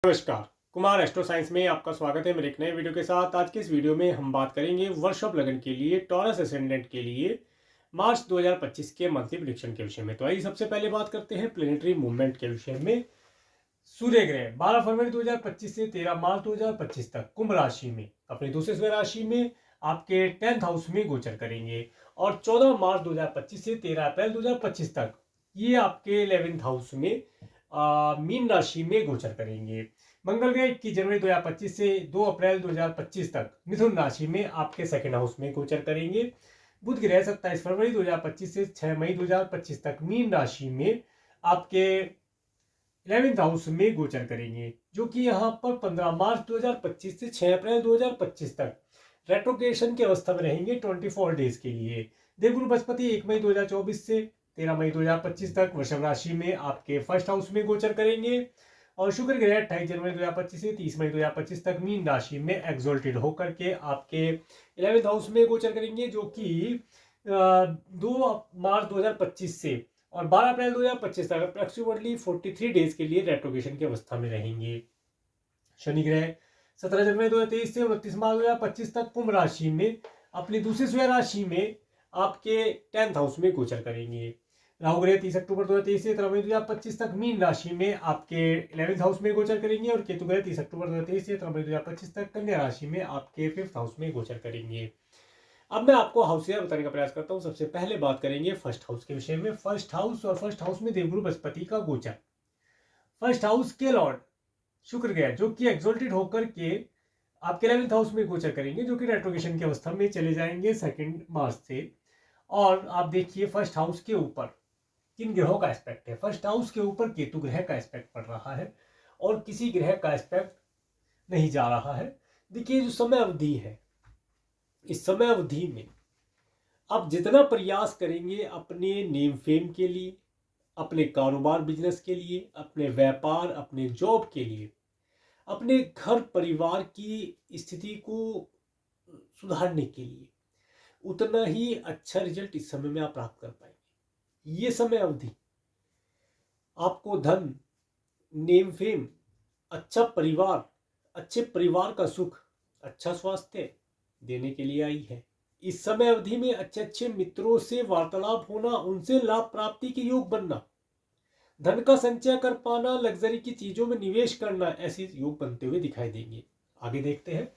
नमस्कार, Kumar astro science में आपका स्वागत है मेरे एक नए वीडियो के साथ। आज के इस वीडियो में हम बात करेंगे वर्कशॉप लगन के लिए टॉरस असेंडेंट के लिए मार्च 2025 के मंथली प्रेडिक्शन के विषय में। तो आइए सबसे पहले बात करते हैं प्लेनेटरी मूवमेंट के विषय में। सूर्य ग्रह 12 फरवरी 2025 से 13 मार्च 2025 तक कुंभ राशि में अपनी दूसरी स्वयं राशि में आपके 10th हाउस में गोचर करेंगे और 14 मार्च 2025 से 13 अप्रैल 2025 तक ये आपके 11th हाउस में मीन राशि में गोचर करेंगे। मंगल ग्रह 21 जनवरी 2025 से 2 अप्रैल 2025 तक मिथुन राशि में आपके सेकंड हाउस में गोचर करेंगे। बुध ग्रह 27 फरवरी 2025 से 6 मई 2025 तक मीन राशि में आपके 11th हाउस में गोचर करेंगे, जो कि यहाँ पर 15 मार्च 2025 से 6 अप्रैल 2025 तक रेट्रोग्रेशन की अवस्था में रहेंगे 24 डेज के लिए। देवगुरु बृहस्पति 1 मई 2024 से 13 मई 2025 तक वृषभ राशि में आपके फर्स्ट हाउस में गोचर करेंगे और शुक्र ग्रह 28 जनवरी 2025 से 30 मई 2025 तक मीन राशि में एक्सोल्टेड होकर के आपके 11th हाउस में गोचर करेंगे, जो कि 2 मार्च 2025 से और 12 अप्रैल 2025 तक अप्रोक्सीमेटली 43 डेज के लिए रेट्रोग्रेशन की अवस्था में रहेंगे। शनि ग्रह 17 जनवरी 2023 से 29 मार्च 2025 तक कुंभ राशि में अपनी दूसरी स्वयं राशि में आपके 10th हाउस में गोचर करेंगे। राहु ग्रह 30 अक्टूबर 2023 से 13 मई 2025 तक मीन राशि में आपके 11th हाउस में गोचर करेंगे और केतु ग्रह 30 अक्टूबर 2023 से 13 मई 2025 तक कन्या राशि में आपके 5th हाउस में गोचर करेंगे। अब मैं आपको हाउस ईयर बताने का प्रयास करता हूं। सबसे पहले बात करेंगे फर्स्ट हाउस के विषय में। फर्स्ट हाउस और फर्स्ट हाउस में देवगुरु बृहस्पति का गोचर। फर्स्ट हाउस के लॉर्ड शुक्र ग्रह जो कि एक्सोल्टेड होकर के आपके 11th हाउस में गोचर करेंगे, जो कि रेट्रोग्रेशन की अवस्था में चले जाएंगे 2 मार्च से। और आप देखिए फर्स्ट हाउस के ऊपर किन ग्रहों का एस्पेक्ट है। फर्स्ट हाउस के ऊपर केतु ग्रह का एस्पेक्ट पड़ रहा है और किसी ग्रह का एस्पेक्ट नहीं जा रहा है। देखिए जो समय अवधि है, इस समय अवधि में आप जितना प्रयास करेंगे अपने नेम फेम के लिए, अपने कारोबार बिजनेस के लिए, अपने व्यापार, अपने जॉब के लिए, अपने घर परिवार की स्थिति को सुधारने के लिए, उतना ही अच्छा रिजल्ट इस समय में आप प्राप्त कर पाएंगे। ये समय अवधि आपको धन, नेम फेम, अच्छा परिवार, अच्छे परिवार का सुख, अच्छा स्वास्थ्य देने के लिए आई है। इस समय अवधि में अच्छे अच्छे मित्रों से वार्तालाप होना, उनसे लाभ प्राप्ति के योग बनना, धन का संचय कर पाना, लग्जरी की चीजों में निवेश करना, ऐसे योग बनते हुए दिखाई देंगे। आगे देखते हैं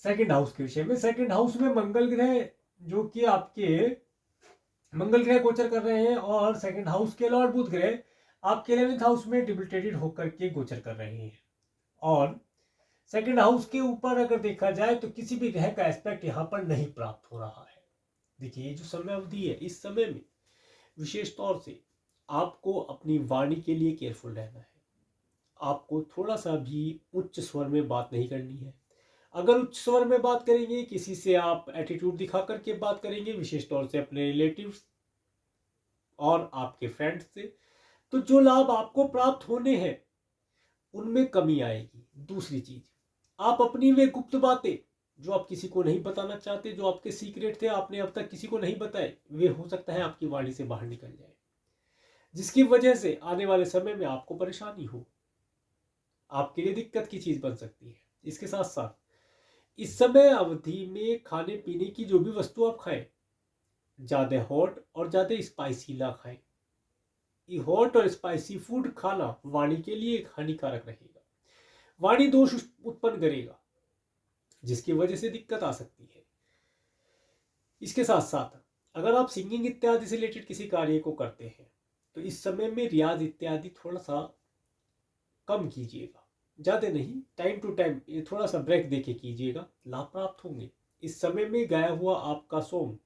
सेकंड हाउस के विषय में। सेकंड हाउस में मंगल ग्रह जो कि आपके मंगल ग्रह गोचर कर रहे हैं और सेकंड हाउस के लॉर्ड बुध ग्रह आपके 11th हाउस में डिबिलिटेटेड होकर के गोचर कर रहे हैं। और सेकंड हाउस के ऊपर अगर देखा जाए तो किसी भी ग्रह का एस्पेक्ट यहाँ पर नहीं प्राप्त हो रहा है। देखिए जो समय अवधि है, इस समय में विशेष तौर से आपको अपनी वाणी के लिए केयरफुल रहना है। आपको थोड़ा सा भी उच्च स्वर में बात नहीं करनी है। अगर उच्च स्वर में बात करेंगे, किसी से आप एटीट्यूड दिखा करके बात करेंगे, विशेष तौर से अपने रिलेटिव्स और आपके फ्रेंड्स से, तो जो लाभ आपको प्राप्त होने हैं उनमें कमी आएगी। दूसरी चीज, आप अपनी वे गुप्त बातें जो आप किसी को नहीं बताना चाहते, जो आपके सीक्रेट थे, आपने अब तक किसी को नहीं बताए, वे हो सकता है आपकी वाणी से बाहर निकल जाए, जिसकी वजह से आने वाले समय में आपको परेशानी हो, आपके लिए दिक्कत की चीज बन सकती है। इसके साथ साथ इस समय अवधि में खाने पीने की जो भी वस्तु आप खाएं, ज्यादा हॉट और ज्यादा स्पाइसी ना खाएं। ये हॉट और स्पाइसी फूड खाना वाणी के लिए हानिकारक रहेगा, वाणी दोष उत्पन्न करेगा, जिसकी वजह से दिक्कत आ सकती है। इसके साथ साथ अगर आप सिंगिंग इत्यादि से रिलेटेड किसी कार्य को करते हैं तो इस समय में रियाज इत्यादि थोड़ा सा कम कीजिएगा, ज्यादा नहीं, टाइम टू टाइम ये थोड़ा सा ब्रेक देके कीजिएगा, लाभ प्राप्त होंगे। इस समय में गाया हुआ आपका सॉन्ग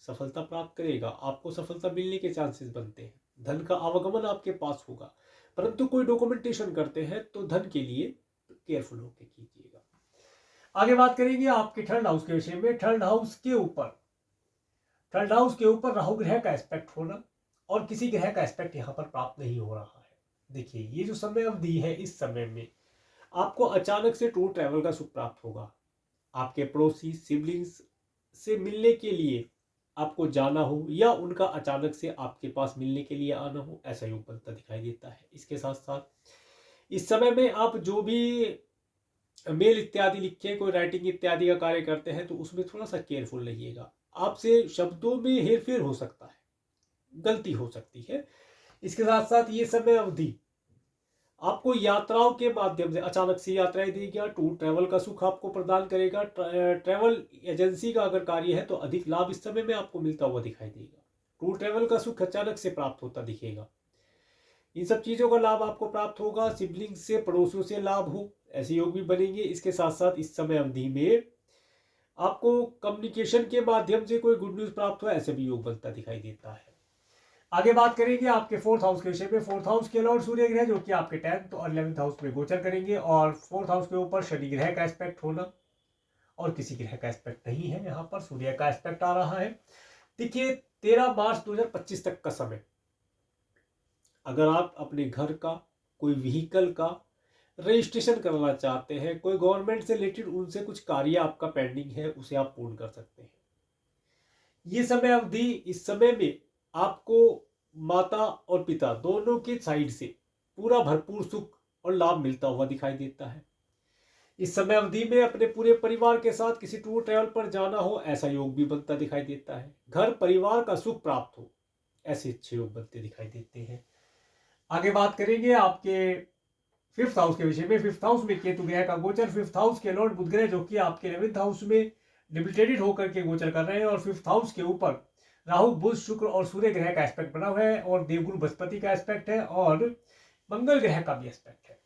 सफलता प्राप्त करेगा, आपको सफलता मिलने के चांसेस बनते हैं, धन का आवागमन आपके पास होगा। परंतु कोई डॉक्यूमेंटेशन करते हैं तो धन के लिए केयरफुल होकर कीजिएगा। आगे बात करेंगे आपके थर्ड हाउस के विषय में। थर्ड हाउस के ऊपर राहु ग्रह का एस्पेक्ट होना और किसी ग्रह का एस्पेक्ट यहाँ पर प्राप्त नहीं हो रहा है। देखिए ये जो समय अवधि है, इस समय में आपको अचानक से टूर ट्रैवल का सुख प्राप्त होगा। आपके पड़ोसी सिबलिंग्स से मिलने के लिए आपको जाना हो या उनका अचानक से आपके पास मिलने के लिए आना हो, ऐसा योग बनता दिखाई देता है। इसके साथ साथ इस समय में आप जो भी मेल इत्यादि लिखे, कोई राइटिंग इत्यादि का कार्य करते हैं तो उसमें थोड़ा सा केयरफुल रहिएगा। आपसे शब्दों में हेरफेर हो सकता है, गलती हो सकती है। इसके साथ साथ ये समय अवधि आपको यात्राओं के माध्यम से अचानक से यात्राएं देगा, टूर ट्रैवल का सुख आपको प्रदान करेगा। ट्रैवल एजेंसी का अगर कार्य है तो अधिक लाभ इस समय में आपको मिलता हुआ दिखाई देगा। टूर ट्रैवल का सुख अचानक से प्राप्त होता दिखेगा। इन सब चीज़ों का लाभ आपको प्राप्त होगा। सिबलिंग से, पड़ोसियों से लाभ हो, ऐसे योग भी बनेंगे। इसके साथ साथ इस समय अवधि में आपको कम्युनिकेशन के माध्यम से कोई गुड न्यूज़ प्राप्त हो, ऐसे भी योग बनता दिखाई देता है। आगे बात करेंगे आपके फोर्थ हाउस के विषय में। फोर्थ हाउस के लॉर्ड सूर्य ग्रह जो कि आपके 10th और 11th हाउस में गोचर करेंगे, और फोर्थ हाउस के ऊपर शनि ग्रह का एस्पेक्ट होना और किसी ग्रह का एस्पेक्ट नहीं है, यहाँ पर सूर्य का एस्पेक्ट आ रहा है। देखिए 13 मार्च 2025 तक का समय, अगर आप अपने घर का, कोई व्हीकल का रजिस्ट्रेशन करना चाहते हैं, कोई गवर्नमेंट से रिलेटेड उनसे कुछ कार्य आपका पेंडिंग है, उसे आप पूर्ण कर सकते हैं। ये समय अवधि, इस समय में आपको माता और पिता दोनों के साइड से पूरा भरपूर सुख और लाभ मिलता हुआ दिखाई देता है। इस समय अवधि में अपने पूरे परिवार के साथ किसी टूर ट्रैवल पर जाना हो, ऐसा योग भी बनता दिखाई देता है। घर परिवार का सुख प्राप्त हो, ऐसे अच्छे योग बनते दिखाई देते हैं। आगे बात करेंगे आपके फिफ्थ हाउस के विषय में। फिफ्थ हाउस में केतु ग्रह का गोचर, फिफ्थ हाउस के लॉर्ड बुध ग्रह जो कि आपके 11th हाउस में डिबिटेटेड होकर के गोचर कर रहे हैं, और फिफ्थ हाउस के ऊपर राहु, बुध, शुक्र और सूर्य ग्रह का एस्पेक्ट बना हुआ है, और देवगुरु बृहस्पति का एस्पेक्ट है, और मंगल ग्रह का भी एस्पेक्ट है।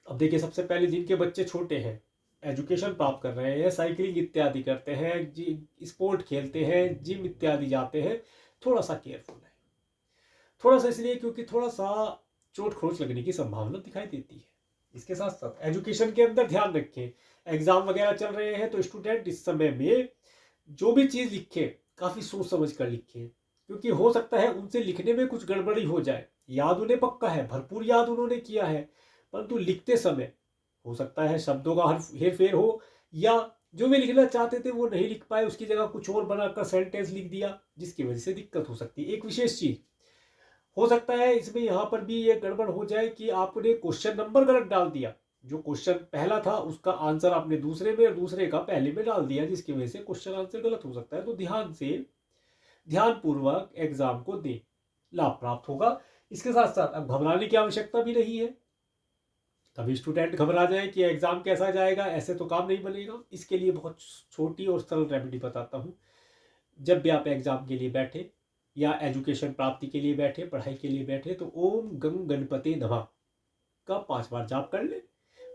अब देखिए, सबसे पहले जिनके बच्चे छोटे हैं, एजुकेशन प्राप्त कर रहे हैं, साइकिलिंग इत्यादि करते हैं, स्पोर्ट खेलते हैं, जिम इत्यादि जाते हैं, थोड़ा सा केयरफुल है। थोड़ा सा इसलिए क्योंकि थोड़ा सा चोट खरोच लगने की संभावना दिखाई देती है। इसके साथ साथ एजुकेशन के अंदर ध्यान रखें। एग्जाम वगैरह चल रहे हैं तो स्टूडेंट इस समय में जो भी चीज़ लिखे, काफ़ी सोच समझ कर लिखें, क्योंकि हो सकता है उनसे लिखने में कुछ गड़बड़ी हो जाए। याद उन्हें पक्का है, भरपूर याद उन्होंने किया है, परंतु लिखते समय हो सकता है शब्दों का हेर फेर हो, या जो भी लिखना चाहते थे वो नहीं लिख पाए, उसकी जगह कुछ और बनाकर सेंटेंस लिख दिया, जिसकी वजह से दिक्कत हो सकती है। एक विशेष चीज़ हो सकता है इसमें यहाँ पर भी ये गड़बड़ हो जाए कि आपने क्वेश्चन नंबर गलत डाल दिया। जो क्वेश्चन पहला था उसका आंसर आपने दूसरे में और दूसरे का पहले में डाल दिया, जिसकी वजह से क्वेश्चन आंसर गलत हो सकता है। तो ध्यानपूर्वक एग्जाम को दें, लाभ प्राप्त होगा। इसके साथ साथ अब घबराने की आवश्यकता भी नहीं है। कभी स्टूडेंट घबरा जाए कि एग्जाम कैसा जाएगा, ऐसे तो काम नहीं बनेगा। इसके लिए बहुत छोटी और सरल रेमेडी बताता हूँ। जब भी आप एग्जाम के लिए बैठे या एजुकेशन प्राप्ति के लिए बैठे, पढ़ाई के लिए बैठे, तो ओम गंग गणपति नमः का 5 बार जाप कर ले,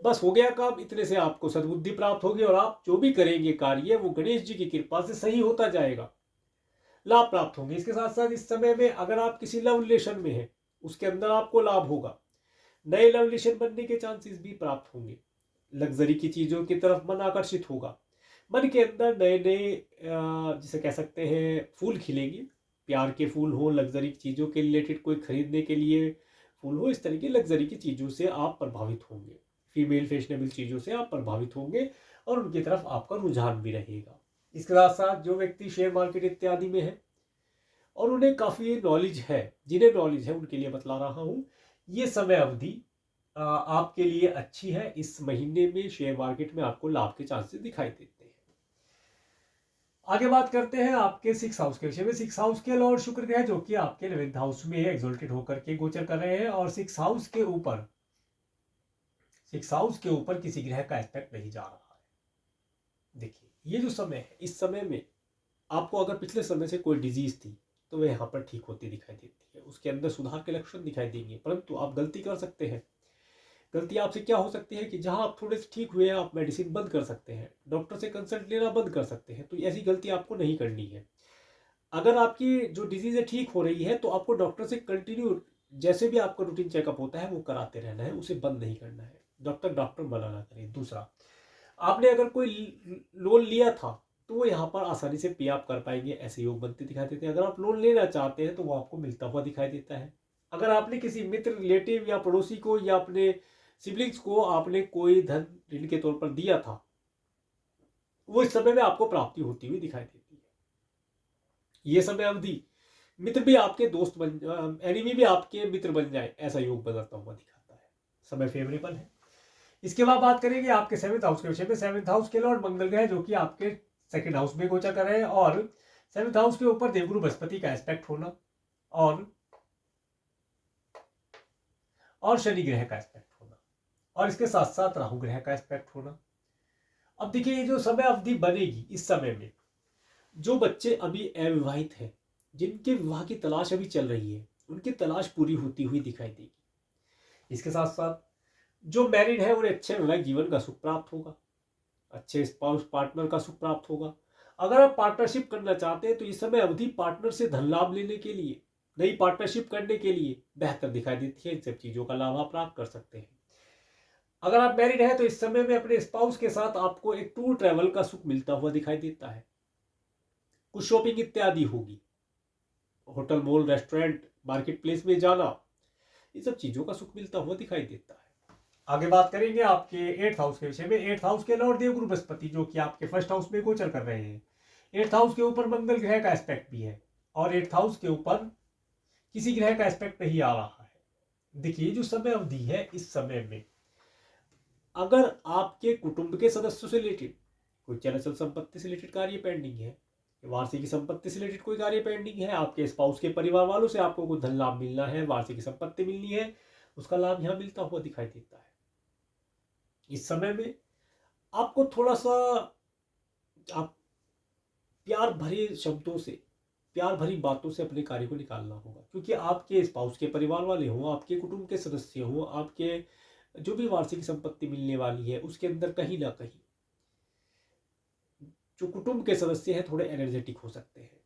बस हो गया काम। इतने से आपको सद्बुद्धि प्राप्त होगी और आप जो भी करेंगे कार्य वो गणेश जी की कृपा से सही होता जाएगा, लाभ प्राप्त होंगे। इसके साथ साथ इस समय में अगर आप किसी लव रिलेशन में हैं, उसके अंदर आपको लाभ होगा। नए लव रिलेशन बनने के चांसेस भी प्राप्त होंगे। लग्जरी की चीजों की तरफ मन आकर्षित होगा। मन के अंदर नए नए जिसे कह सकते हैं फूल खिलेंगे। प्यार के फूल हो, लग्जरी चीज़ों के रिलेटेड कोई खरीदने के लिए फूल हो, इस तरह की लग्जरी की चीज़ों से आप प्रभावित होंगे। फीमेल फैशनेबल चीज़ों से आप प्रभावित होंगे और उनकी तरफ आपका रुझान भी रहेगा। इसके साथ साथ जो व्यक्ति शेयर मार्केट इत्यादि में है और उन्हें काफ़ी नॉलेज है, जिन्हें नॉलेज है उनके लिए बतला रहा हूँ, ये समय अवधि आपके लिए अच्छी है। इस महीने में शेयर मार्केट में आपको लाभ के चांसेस दिखाई देते हैं। आगे बात करते हैं आपके 6th हाउस के विषय में। 6th हाउस के लॉर्ड शुक्र ग्रह जो कि आपके 11th हाउस में एक्सोल्टेड होकर के गोचर कर रहे हैं, और 6th हाउस के ऊपर किसी ग्रह का एस्पेक्ट नहीं जा रहा है। देखिए ये जो समय है, इस समय में आपको अगर पिछले समय से कोई डिजीज थी तो वह यहाँ पर ठीक होती दिखाई देती है, उसके अंदर सुधार के लक्षण दिखाई देंगे। परंतु आप गलती कर सकते हैं। गलती आपसे क्या हो सकती है कि जहां आप थोड़े से ठीक हुए हैं, आप मेडिसिन बंद कर सकते हैं, डॉक्टर से कंसल्ट लेना बंद कर सकते हैं। तो ऐसी गलती आपको नहीं करनी है। अगर आपकी जो डिजीज है ठीक हो रही है तो आपको डॉक्टर से कंटिन्यू, जैसे भी आपका रूटीन चेकअप होता है वो कराते रहना है, उसे बंद नहीं करना है। डॉक्टर मना ना करें। दूसरा, आपने अगर कोई लोन लिया था तो वो यहाँ पर आसानी से पे आप कर पाएंगे, ऐसे योग बनते दिखाई देते हैं। अगर आप लोन लेना चाहते हैं तो वो आपको मिलता हुआ दिखाई देता है। अगर आपने किसी मित्र, रिलेटिव या पड़ोसी को या अपने सिबलिंग्स को आपने कोई धन ऋण के तौर पर दिया था, वो इस समय में आपको प्राप्ति होती हुई दिखाई देती है। ये समय अवधि मित्र भी आपके दोस्त बन, एनिमी भी आपके मित्र बन जाए, ऐसा योग बदलता हुआ दिखाता है। समय फेवरेबल है। इसके बाद बात करेंगे आपके 7th हाउस के विषय में। 7th हाउस के लॉर्ड मंगल ग्रह जो कि आपके 2nd हाउस में गोचर कर रहे हैं और 7th हाउस के ऊपर देवगुरु बृहस्पति का एस्पेक्ट होना और शनि ग्रह का एस्पेक्ट होना और इसके साथ साथ राहु ग्रह का एस्पेक्ट होना। अब देखिए ये जो समय अवधि बनेगी, इस समय में जो बच्चे अभी अविवाहित हैं, जिनके विवाह की तलाश अभी चल रही है, उनकी तलाश पूरी होती हुई दिखाई देगी। इसके साथ साथ जो मैरिड है उन्हें अच्छे वैवाहिक जीवन का सुख प्राप्त होगा, अच्छे स्पाउस पार्टनर का सुख प्राप्त होगा। अगर आप पार्टनरशिप करना चाहते हैं तो इस समय अवधि पार्टनर से धन लाभ लेने के लिए, नई पार्टनरशिप करने के लिए बेहतर दिखाई देती है। इन सब चीजों का लाभ आप प्राप्त कर सकते हैं। अगर आप मैरिड हैं तो इस समय में अपने स्पाउस के साथ आपको एक टूर ट्रैवल का सुख मिलता हुआ दिखाई देता है। कुछ शॉपिंग इत्यादि होगी, hotel mall restaurant market place में जाना, इन सब चीजों का सुख मिलता हुआ दिखाई देता है। आगे बात करेंगे आपके 8th हाउस के विषय में। 8th हाउस के लॉर्ड देवगुरु बृहस्पति जो कि आपके 1st हाउस में गोचर कर रहे हैं। 8th हाउस के ऊपर मंगल ग्रह का एस्पेक्ट भी है और 8th हाउस के ऊपर किसी ग्रह का एस्पेक्ट नहीं आ रहा है। देखिए जो समय अवधि है, इस समय में अगर आपके कुटुंब के सदस्यों से रिलेटेड कोई चल संपत्ति से रिलेटेड कार्य पेंडिंग है, वार्षिक संपत्ति से रिलेटेड कोई कार्य पेंडिंग है, आपके स्पाउस के परिवार वालों से आपको कोई धन लाभ मिलना है, वार्षिक संपत्ति मिलनी है, उसका लाभ यहाँ मिलता हुआ दिखाई देता है। इस समय में आपको थोड़ा सा आप प्यार भरे शब्दों से, प्यार भरी बातों से अपने कार्य को निकालना होगा, क्योंकि आपके स्पाउस के परिवार वाले हों, आपके कुटुंब के सदस्य हों, आपके जो भी वार्षिक संपत्ति मिलने वाली है उसके अंदर कहीं ना कहीं जो कुटुंब के सदस्य हैं थोड़े एनर्जेटिक हो सकते हैं,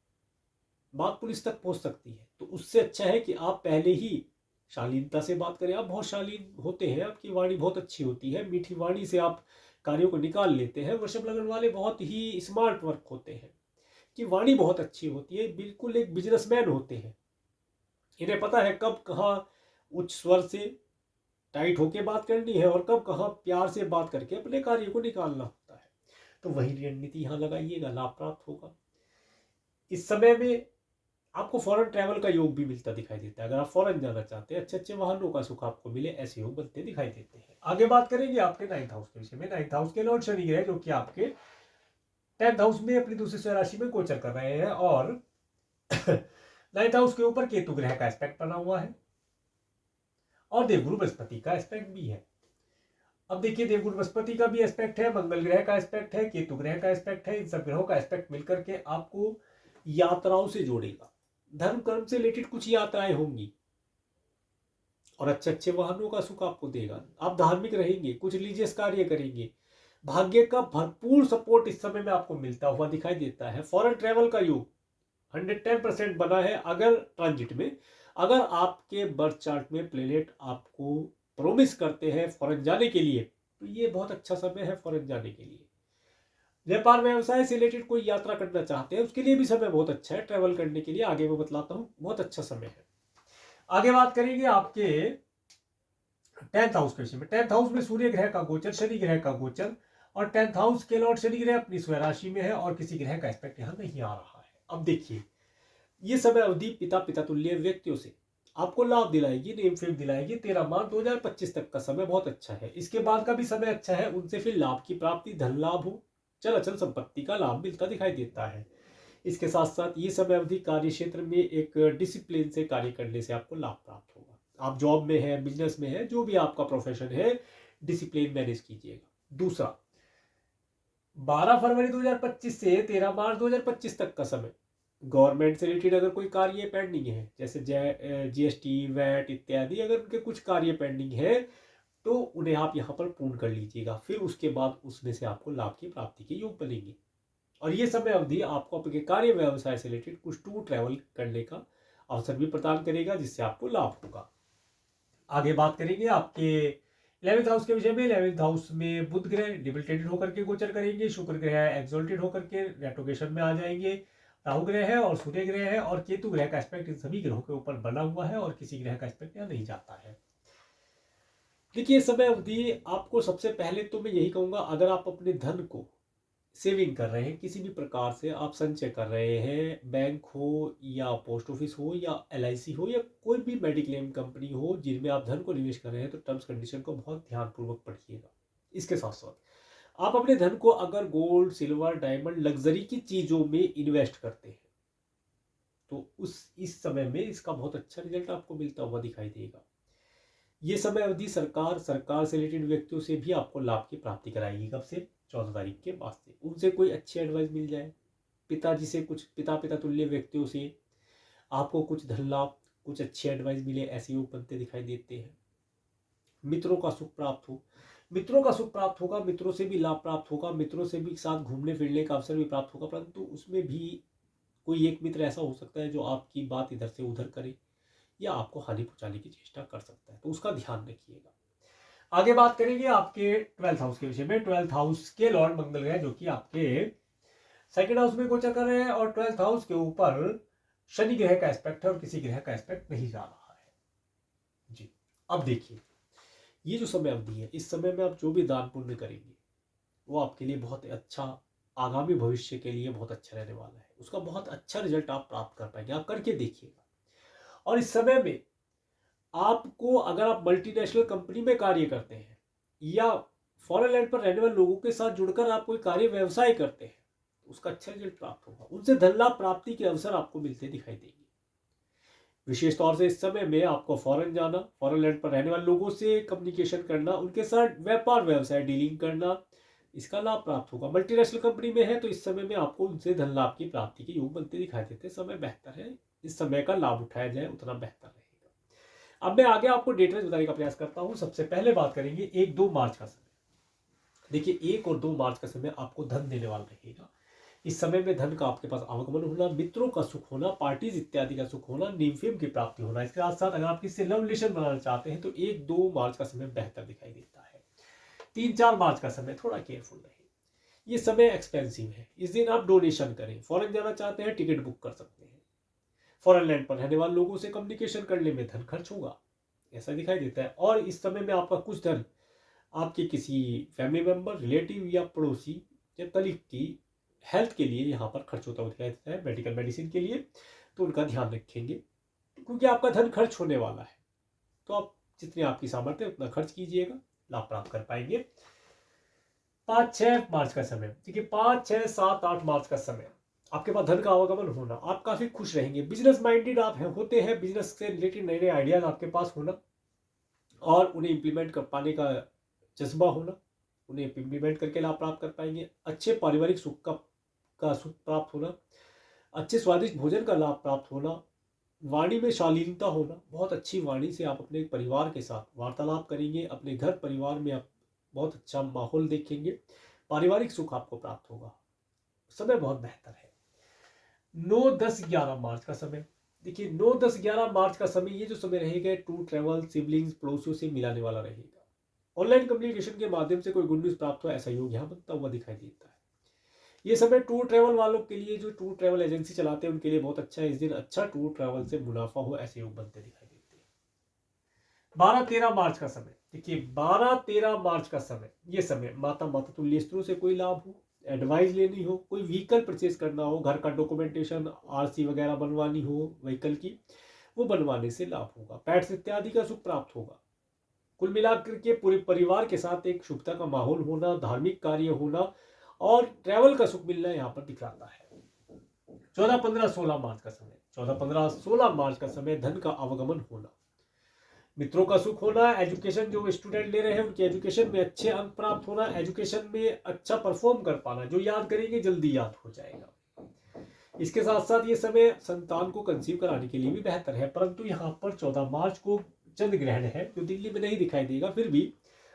बात पुलिस तक पहुंच सकती है। तो उससे अच्छा है कि आप पहले ही शालीनता से बात करें। आप बहुत शालीन होते हैं, आपकी वाणी बहुत अच्छी होती है, मीठी वाणी से आप कार्यों को निकाल लेते हैं। वृषभ लग्न वाले बहुत ही स्मार्ट वर्क होते हैं कि वाणी बहुत अच्छी होती है, बिल्कुल एक बिजनेसमैन होते हैं। इन्हें पता है कब कहाँ उच्च स्वर से टाइट होके बात करनी है और कब कहाँ प्यार से बात करके अपने कार्य को निकालना होता है। तो वही रणनीति यहाँ लगाइएगा, लाभ प्राप्त होगा। इस समय में आपको फॉरेन ट्रैवल का योग भी मिलता दिखाई देता है। अगर आप फॉरेन जाना चाहते हैं, अच्छे अच्छे वाहनों का सुख आपको मिले, ऐसे योग बनते दिखाई देते हैं। आगे बात करेंगे आपके 9th हाउस के विषय में। 9th हाउस के लॉर्ड शनि ग्रह जो कि आपके 10th हाउस में अपनी दूसरी स्वयं राशि में गोचर कर रहे हैं और 9th हाउस के ऊपर केतु ग्रह का एस्पेक्ट बना हुआ है और देवगुरु बृहस्पति का एस्पेक्ट भी है। अब देखिए देवगुरु बृहस्पति का भी एस्पेक्ट है, मंगल ग्रह का एस्पेक्ट है, केतु ग्रह का एस्पेक्ट है। इन सब ग्रहों का एस्पेक्ट मिलकर के आपको यात्राओं से जोड़ेगा। धर्म कर्म से रिलेटेड कुछ यात्राएं होंगी और अच्छे अच्छे वाहनों का सुख आपको देगा। आप धार्मिक रहेंगे, कुछ रिलीजियस कार्य करेंगे। भाग्य का भरपूर सपोर्ट इस समय में आपको मिलता हुआ दिखाई देता है। फॉरेन ट्रैवल का योग 110% बना है। अगर ट्रांजिट में, अगर आपके बर्थ चार्ट में प्लेनेट आपको प्रोमिस करते हैं फॉरेन जाने के लिए, तो ये बहुत अच्छा समय है फॉरेन जाने के लिए। व्यापार व्यवसाय से रिलेटेड कोई यात्रा करना चाहते हैं उसके लिए भी समय बहुत अच्छा है, ट्रैवल करने के लिए। आगे मैं बतलाता हूँ, बहुत अच्छा समय है। आगे बात करेंगे आपके 10th हाउस के विषय में। 10th हाउस में सूर्य ग्रह का गोचर, शनि ग्रह का गोचर और 10th हाउस के लॉर्ड शनि ग्रह अपनी स्वयं राशि में है और किसी ग्रह का एस्पेक्ट यहाँ नहीं आ रहा है। अब देखिए ये समय अवधि पिता पिता तुल्य व्यक्तियों से आपको लाभ दिलाएगी, नेम फेम दिलाएगी। 13 मार्च 2025 तक का समय बहुत अच्छा है। इसके बाद का भी समय अच्छा है, उनसे फिर लाभ की प्राप्ति, धन लाभ हो, चल अचल संपत्ति का लाभ मिलता दिखाई देता है। इसके साथ साथ ये समय अवधि कार्य क्षेत्र में एक डिसिप्लिन से कार्य करने से आपको लाभ प्राप्त होगा। आप जॉब में है, बिजनेस में है, जो भी आपका प्रोफेशन है, डिसिप्लिन मैनेज कीजिएगा। दूसरा, 12 फरवरी 2025 से 13 मार्च 2025 तक का समय गवर्नमेंट से रिलेटेड अगर कोई कार्य पेंडिंग है, जैसे जीएसटी, वैट इत्यादि, अगर उनके कुछ कार्य पेंडिंग है तो उन्हें आप यहाँ पर पूर्ण कर लीजिएगा। फिर उसके बाद उसमें से आपको लाभ की प्राप्ति के योग बनेंगे। और ये समय अवधि आपको अपने कार्य व्यवसाय से रिलेटेड कुछ टूर ट्रैवल करने का अवसर भी प्रदान करेगा, जिससे आपको लाभ होगा। आगे बात करेंगे आपके 11th हाउस के विषय में। 11th हाउस में बुध ग्रह डिबिलिटेटेड होकर के गोचर करेंगे, शुक्र ग्रह एक्सोल्टेड होकर के रेट्रोगेशन में आ जाएंगे, राहु ग्रह है और सूर्य ग्रह है और केतु ग्रह का एस्पेक्ट इन सभी ग्रहों के ऊपर बना हुआ है और किसी ग्रह का एस्पेक्ट यहाँ नहीं जाता है। देखिए समय अवधि आपको सबसे पहले तो मैं यही कहूंगा, अगर आप अपने धन को सेविंग कर रहे हैं, किसी भी प्रकार से आप संचय कर रहे हैं, बैंक हो या पोस्ट ऑफिस हो या एलआईसी हो या कोई भी मेडिक्लेम कंपनी हो जिनमें आप धन को निवेश कर रहे हैं, तो टर्म्स कंडीशन को बहुत ध्यानपूर्वक पढ़िएगा। इसके साथ साथ आप अपने धन को अगर गोल्ड, सिल्वर, डायमंड, लग्जरी की चीज़ों में इन्वेस्ट करते हैं तो इस समय में इसका बहुत अच्छा रिजल्ट आपको मिलता हुआ दिखाई देगा। ये समय अवधि सरकार से रिलेटेड व्यक्तियों से भी आपको लाभ की प्राप्ति कराएगी। कब से? 14 तारीख के बाद से। उनसे कोई अच्छी एडवाइस मिल जाए, पिताजी से कुछ पिता तुल्य व्यक्तियों से आपको कुछ धन लाभ, कुछ अच्छी एडवाइस मिले, ऐसे योग बनते दिखाई देते हैं। मित्रों का सुख प्राप्त हो, मित्रों का सुख प्राप्त होगा, मित्रों से भी लाभ प्राप्त होगा, मित्रों से भी साथ घूमने फिरने का अवसर भी प्राप्त होगा, परंतु उसमें भी कोई एक मित्र ऐसा हो सकता है जो आपकी बात इधर से उधर करे या आपको हानि पहुंचाने की चेष्टा कर सकता है, तो उसका ध्यान रखिएगा। आगे बात करेंगे आपके 12th हाउस के विषय में। 12th हाउस के लॉर्ड मंगल ग्रह जो कि आपके सेकंड हाउस में गोचर कर रहे हैं और 12th हाउस के ऊपर शनि ग्रह का एस्पेक्ट है और किसी ग्रह का एस्पेक्ट नहीं जा रहा है जी। अब देखिए, ये जो समय अवधि है, इस समय में आप जो भी दान पुण्य करेंगे वो आपके लिए बहुत अच्छा, आगामी भविष्य के लिए बहुत अच्छा रहने वाला है। उसका बहुत अच्छा रिजल्ट आप प्राप्त कर पाएंगे, आप करके देखिएगा। और इस समय में आपको, अगर आप मल्टीनेशनल कंपनी में कार्य करते हैं या फॉरेन लैंड पर रहने वाले लोगों के साथ जुड़कर आप कोई कार्य व्यवसाय करते हैं, तो उसका अच्छा रिजल्ट प्राप्त होगा। उनसे धन लाभ प्राप्ति के अवसर आपको मिलते दिखाई देंगे। विशेष तौर से इस समय में आपको फॉरेन जाना, फॉरेन लैंड पर रहने वाले लोगों से कम्युनिकेशन करना, उनके साथ व्यापार व्यवसाय डीलिंग करना, इसका लाभ प्राप्त होगा। मल्टीनेशनल कंपनी में है तो इस समय में आपको उनसे धन लाभ की प्राप्ति के योग बनते दिखाई देते हैं। समय बेहतर है, इस समय का लाभ उठाया जाए उतना बेहतर रहेगा। अब मैं आगे आपको डेट बताने का प्रयास करता हूं। सबसे पहले बात करेंगे 1-2 मार्च का समय। देखिए 1 और 2 मार्च का समय आपको धन देने वाला रहेगा। इस समय में धन का आपके पास आवागमन होना, मित्रों का सुख होना, पार्टीज इत्यादि का सुख होना, नीम फेम की प्राप्ति होना। इसके साथ साथ अगर आप किसी से लव रिलेशन बनाना चाहते हैं तो 1-2 मार्च का समय बेहतर दिखाई देता है। 3-4 मार्च का समय थोड़ा केयरफुल रहे, ये समय एक्सपेंसिव है। इस दिन आप डोनेशन करें, फॉरेन जाना चाहते हैं टिकट बुक कर सकते हैं, फॉरेन लैंड पर रहने वाले लोगों से कम्युनिकेशन करने में धन खर्च होगा, ऐसा दिखाई देता है। और इस समय में आपका कुछ धन आपके किसी फैमिली मेंबर, रिलेटिव या पड़ोसी या कलीग की हेल्थ के लिए यहाँ पर खर्च होता हुआ दिखाई देता है, मेडिकल मेडिसिन के लिए, तो उनका ध्यान रखेंगे क्योंकि आपका धन खर्च होने वाला है। तो आप जितनी आपकी सामर्थ्य उतना खर्च कीजिएगा, लाभ प्राप्त कर पाएंगे। 5-6 मार्च का समय, देखिए 5-6-7-8 मार्च का समय आपके पास धन का आवागमन होना, आप काफी खुश रहेंगे। बिजनेस माइंडेड आप होते हैं, बिजनेस से रिलेटेड नए नए आइडियाज आपके पास होना और उन्हें इंप्लीमेंट कर पाने का जज्बा होना, उन्हें इंप्लीमेंट करके लाभ प्राप्त कर पाएंगे। अच्छे पारिवारिक सुख का सुख प्राप्त होना, अच्छे स्वादिष्ट भोजन का लाभ प्राप्त होना, वाणी में शालीनता होना, बहुत अच्छी वाणी से आप अपने परिवार के साथ वार्तालाप करेंगे, अपने घर परिवार में आप बहुत अच्छा माहौल देखेंगे, पारिवारिक सुख आपको प्राप्त होगा। समय बहुत बेहतर है। 9-10-11 मार्च का समय, देखिए 9-10-11 मार्च का समय, ये जो समय रहेगा टूर ट्रैवल, सिबलिंग्स, पड़ोसियों से मिलाने वाला रहेगा। ऑनलाइन कम्युनिकेशन के माध्यम से कोई गुड न्यूज प्राप्त हो, ऐसा योग यहाँ बनता हुआ दिखाई देता है। ये समय टूर ट्रैवल वालों के लिए, जो टूर ट्रैवल एजेंसी चलाते हैं उनके लिए बहुत अच्छा है। इस दिन अच्छा टूर ट्रैवल से मुनाफा हो, ऐसे योग बनते दिखाई देते हैं। 12-13 मार्च का समय, देखिए 12-13 मार्च का समय, ये समय माता तुल्य स्त्रों से कोई लाभ हो, एडवाइस लेनी हो, कोई व्हीकल परचेज करना हो, घर का डॉक्यूमेंटेशन, आरसी वगैरह बनवानी हो व्हीकल की, वो बनवाने से लाभ होगा। पैट्स इत्यादि का सुख प्राप्त होगा। कुल मिलाकर के पूरे परिवार के साथ एक शुभता का माहौल होना, धार्मिक कार्य होना और ट्रैवल का सुख मिलना यहाँ पर दिख रहा है। 14-15-16 मार्च का समय, 14-15-16 मार्च का समय धन का आवागमन होना, मित्रों का सुख होना, एजुकेशन जो स्टूडेंट ले रहे हैं उनके एजुकेशन में अच्छे अंक प्राप्त होना, एजुकेशन में अच्छा परफॉर्म कर पाना, जो याद करेंगे जल्दी याद हो जाएगा। इसके साथ साथ ये समय संतान को कंसीव कराने के लिए भी बेहतर है, परंतु यहाँ पर 14 मार्च को चंद्र ग्रहण है जो दिल्ली में नहीं दिखाई देगा। फिर भी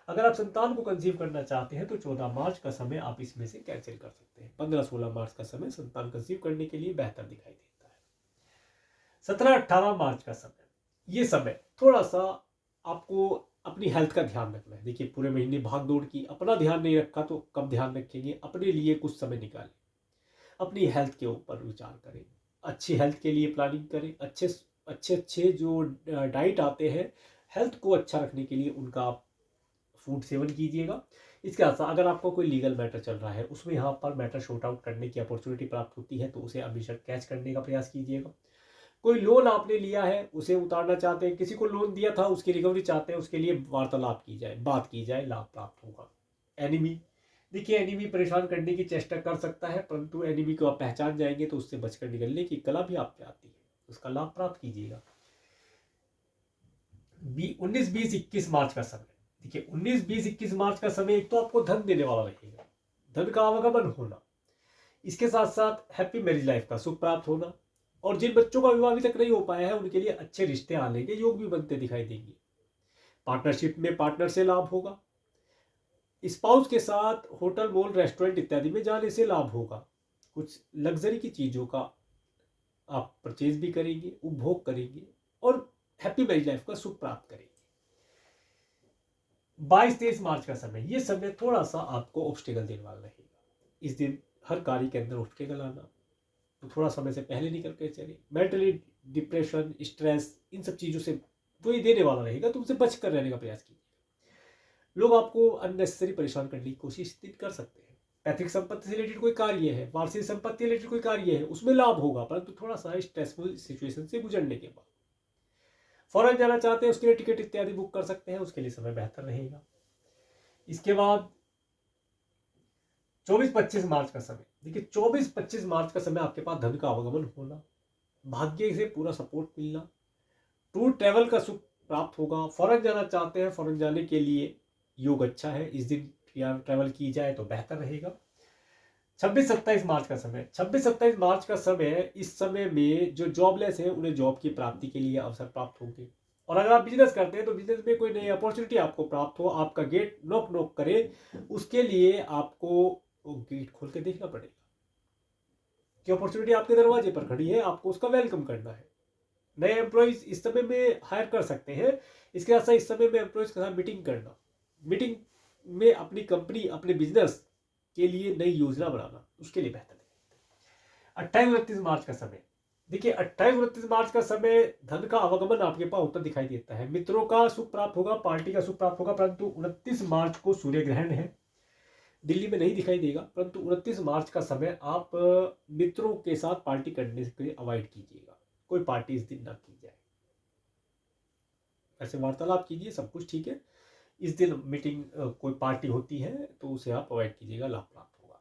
अगर आप संतान को कंसीव करना चाहते हैं तो 14 मार्च का समय आप इसमें से कैंसिल कर सकते हैं। 15-16 मार्च का समय संतान कंसीव करने के लिए बेहतर दिखाई देता है। 17-18 मार्च का समय, ये समय थोड़ा सा आपको अपनी हेल्थ का ध्यान रखना है। देखिए पूरे महीने भाग दौड़ की, अपना ध्यान नहीं रखा तो कब ध्यान रखेंगे। अपने लिए कुछ समय निकालें, अपनी हेल्थ के ऊपर विचार करें, अच्छी हेल्थ के लिए प्लानिंग करें। अच्छे अच्छे जो डाइट आते हैं हेल्थ को अच्छा रखने के लिए, उनका आप फूड सेवन कीजिएगा। इसके साथ अगर आपको कोई लीगल मैटर चल रहा है उसमें यहाँ पर मैटर शॉर्ट आउट करने की अपॉर्चुनिटी प्राप्त होती है, तो उसे हमेशा कैच करने का प्रयास कीजिएगा। कोई लोन आपने लिया है उसे उतारना चाहते हैं, किसी को लोन दिया था उसकी रिकवरी चाहते हैं, उसके लिए वार्तालाप की जाए, बात की जाए, लाभ प्राप्त होगा। एनिमी, देखिए एनिमी परेशान करने की चेष्टा कर सकता है, परंतु एनिमी को आप पहचान जाएंगे तो उससे बचकर निकलने की कला भी आप पे आती है, उसका लाभ प्राप्त कीजिएगा। 19, 20, 21 मार्च का समय, देखिए 19, 20, 21 मार्च का समय एक तो आपको धन देने वाला रहेगा, धन का आवागमन होना, इसके साथ साथ हैप्पी मैरिज लाइफ का सुख प्राप्त होना, और जिन बच्चों का विवाह अभी तक नहीं हो पाया है उनके लिए अच्छे रिश्ते आने के योग भी बनते दिखाई देंगे। पार्टनरशिप में पार्टनर से लाभ होगा। स्पाउस के साथ होटल, मॉल, रेस्टोरेंट इत्यादि में जाने से लाभ होगा। कुछ लग्जरी की चीजों का आप परचेज भी करेंगे, उपभोग करेंगे और हैप्पी मैरिज लाइफ का सुख प्राप्त करेंगे। 22, 23 मार्च का समय, ये समय थोड़ा सा आपको ऑब्स्टेकल देने वाला रहेगा। इस दिन हर कार्य के अंदर ऑब्स्टेकल आना, तो थोड़ा समय से पहले निकल के चले। मेंटली डिप्रेशन, स्ट्रेस, इन सब चीज़ों से तो ये देने वाला रहेगा, तो उनसे बच कर रहने का प्रयास कीजिए। लोग आपको अननेसेसरी परेशान करने की कोशिश कर सकते हैं। पैतृक संपत्ति से रिलेटेड कोई कार्य है, वार्षिक संपत्ति रिलेटेड कोई कार्य है, उसमें लाभ होगा, परंतु थोड़ा सा स्ट्रेसफुल सिचुएशन से गुजरने के बाद। फॉरेन जाना चाहते हैं उसके लिए टिकट इत्यादि बुक कर सकते हैं, उसके लिए समय बेहतर रहेगा। इसके बाद 24-25 मार्च का समय, देखिए 24-25 मार्च का समय आपके पास धन का आवागमन होना, भाग्य से पूरा सपोर्ट मिलना, टूर ट्रैवल का सुख प्राप्त होगा। फॉरेन जाना चाहते हैं, फॉरेन जाने के लिए योग अच्छा है, इस दिन ट्रैवल की जाए तो बेहतर रहेगा। 26-27 मार्च का समय, 26-27 मार्च का समय, इस समय में जो जॉबलेस है उन्हें जॉब की प्राप्ति के लिए अवसर प्राप्त होंगे। और अगर आप बिजनेस करते हैं तो बिजनेस में कोई नई अपॉर्चुनिटी आपको प्राप्त हो, आपका गेट नॉक नॉक करे, उसके लिए आपको गेट खोल के देखना पड़ेगा कि अपॉर्चुनिटी आपके दरवाजे पर खड़ी है, आपको उसका वेलकम करना है। नए एम्प्लॉइज इस समय में हायर कर सकते हैं। इसके साथ इस समय में एम्प्लॉइज के साथ मीटिंग करना, मीटिंग में अपनी कंपनी, अपने बिजनेस के लिए नई योजना बनाना, उसके लिए बेहतर है। 28-29 मार्च का समय, देखिए 28-29 मार्च का समय धन का आवागमन आपके पास होता दिखाई देता है। मित्रों का सुख प्राप्त होगा, पार्टी का सुख प्राप्त होगा, परंतु 29 मार्च को सूर्य ग्रहण है, दिल्ली में नहीं दिखाई देगा, परंतु 29 मार्च का समय आप मित्रों के साथ पार्टी करने के लिए अवॉइड कीजिएगा। कोई पार्टी इस दिन ना की जाए, ऐसे वार्तालाप कीजिए, सब कुछ ठीक है। इस दिन मीटिंग, कोई पार्टी होती है तो उसे आप अवॉइड कीजिएगा, लाभ प्राप्त होगा।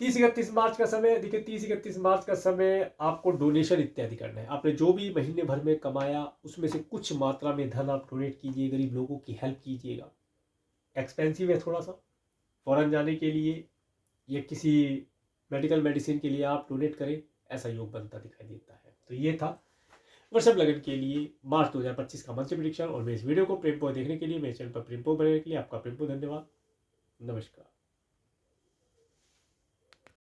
30-31 मार्च का समय, देखिए 30-31 मार्च का समय आपको डोनेशन इत्यादि करना है। आपने जो भी महीने भर में कमाया उसमें से कुछ मात्रा में धन आप डोनेट कीजिए, गरीब लोगों की हेल्प कीजिएगा। एक्सपेंसिव है थोड़ा सा, फॉरेन जाने के लिए या किसी मेडिकल मेडिसिन के लिए आप डोनेट करें, ऐसा योग बनता दिखाई देता है। तो ये था वृषभ लगन के लिए मार्च 2025 का मंथली प्रेडिक्शन। और मैं इस वीडियो को प्रेमपूर्वक देखने के लिए, मेरे चैनल पर प्रेमपूर्वक बनने के लिए आपका प्रेमपूर्वक धन्यवाद। नमस्कार।